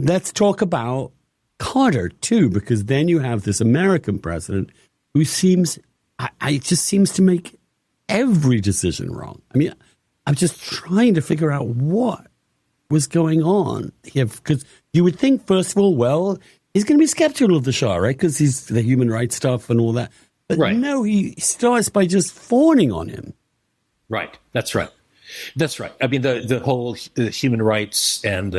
let's talk about Carter, too, because then you have this American president who seems to make every decision wrong. I mean, I'm just trying to figure out what was going on here, because you would think, first of all, well, he's going to be skeptical of the Shah, right? Because he's the human rights stuff and all that. But no, he starts by just fawning on him. Right. That's right. That's right. I mean, the whole human rights and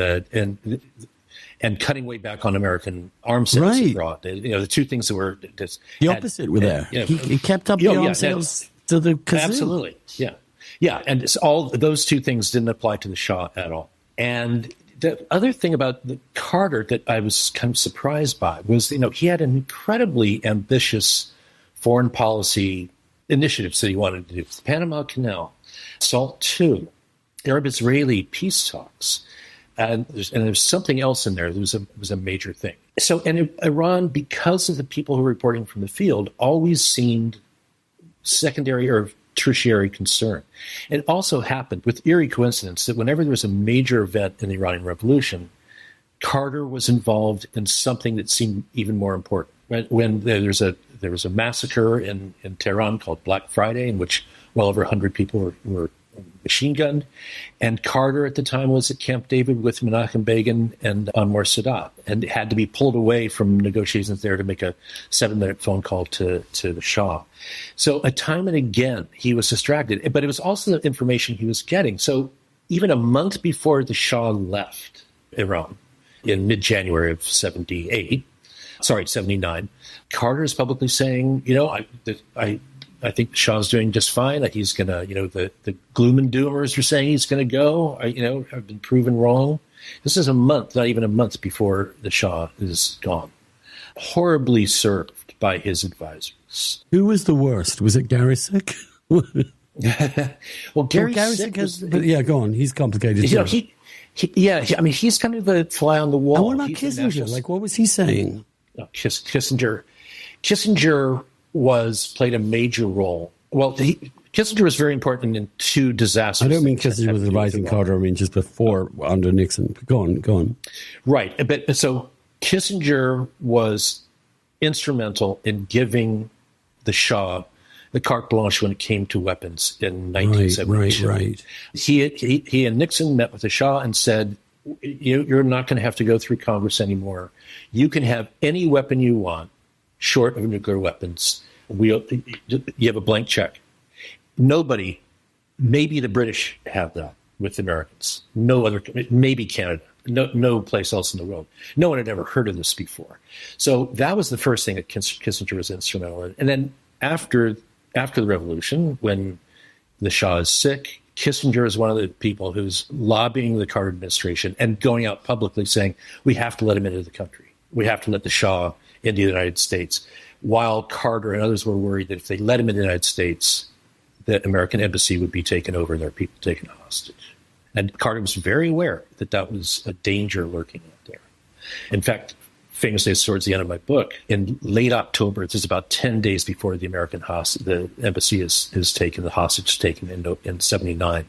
cutting way back on American arms sales abroad. The two things that were just the opposite were there. He kept up the arms sales to the kazoo. Absolutely. Yeah. Yeah. And all those two things didn't apply to the Shah at all. And the other thing about Carter that I was kind of surprised by was, he had an incredibly ambitious foreign policy initiatives that he wanted to do. The Panama Canal, SALT II, Arab-Israeli peace talks, and there's something else in there that was a major thing. So, and Iran, because of the people who were reporting from the field, always seemed secondary or tertiary concern. It also happened, with eerie coincidence, that whenever there was a major event in the Iranian Revolution, Carter was involved in something that seemed even more important. When there was a massacre in Tehran called Black Friday, in which well over 100 people were machine gunned, and Carter at the time was at Camp David with Menachem Begin and Anwar Sadat, and had to be pulled away from negotiations there to make a 7-minute phone call to the Shah. So time and again, he was distracted, but it was also the information he was getting. So even a month before the Shah left Iran in mid-January of 79, Carter is publicly saying, I think the Shah's doing just fine. That he's going to, the gloom and doomers are saying he's going to go. I've been proven wrong. This is a month, not even a month before the Shah is gone. Horribly served by his advisors. Who was the worst? Was it Gary Sick? Well, Gary Sick go on. He's complicated. He's kind of the fly on the wall. And what about Kissinger? What was he saying? Kissinger played a major role. Well, Kissinger was very important in two disasters. I don't mean Kissinger was advising Carter. I mean just before, under Nixon. Go on. Right. But so Kissinger was instrumental in giving the Shah the carte blanche when it came to weapons in 1972. Right. He and Nixon met with the Shah and said, you're not going to have to go through Congress anymore. You can have any weapon you want, short of nuclear weapons. You have a blank check. Nobody, maybe the British have that with the Americans. No other, maybe Canada. No place else in the world. No one had ever heard of this before. So that was the first thing that Kissinger was instrumental in. And then after the revolution, when the Shah is sick, Kissinger is one of the people who's lobbying the Carter administration and going out publicly saying, we have to let him into the country. We have to let the Shah into the United States. While Carter and others were worried that if they let him in the United States, the American embassy would be taken over and their people taken hostage. And Carter was very aware that was a danger lurking out there. In fact, famously, towards the end of my book, in late October, it's about 10 days before the the embassy is taken, the hostage taken in 79,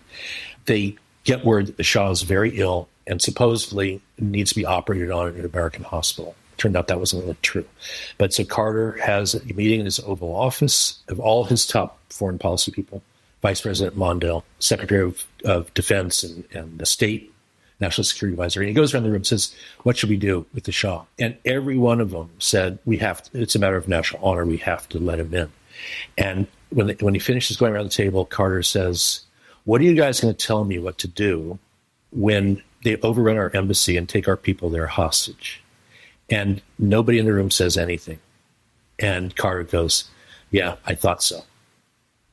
they get word that the Shah is very ill and supposedly needs to be operated on in an American hospital. Turned out that wasn't really true. But so Carter has a meeting in his Oval Office of all his top foreign policy people, Vice President Mondale, Secretary of Defense and the State National Security Advisor. And he goes around the room and says, what should we do with the Shah? And every one of them said, it's a matter of national honor. We have to let him in. And when he finishes going around the table, Carter says, what are you guys going to tell me what to do when they overrun our embassy and take our people there hostage? And nobody in the room says anything. And Carter goes, yeah, I thought so.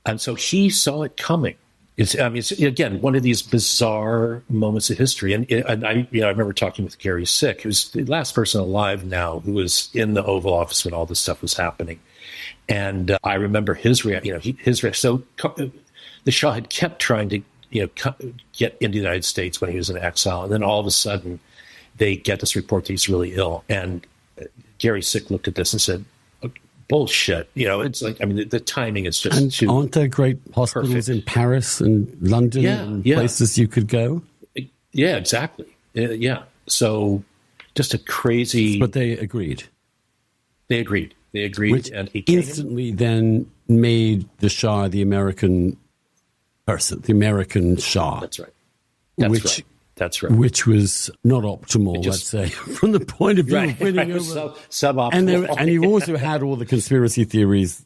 And so he saw it coming. It's again, one of these bizarre moments of history. And I remember talking with Gary Sick, who's the last person alive now who was in the Oval Office when all this stuff was happening. And I remember his reaction. So the Shah had kept trying to get into the United States when he was in exile. And then all of a sudden, they get this report that he's really ill. And Gary Sick looked at this and said, bullshit. It's like, the timing is just and too aren't there great hospitals perfect. In Paris and London and places you could go? Yeah, exactly. Yeah. So just a crazy. But they agreed. They agreed. Which and he came instantly then made the Shah the American person, the American Shah. That's right. That's right. Which was not optimal, let's say, from the point of view of winning over. Suboptimal. And you also had all the conspiracy theories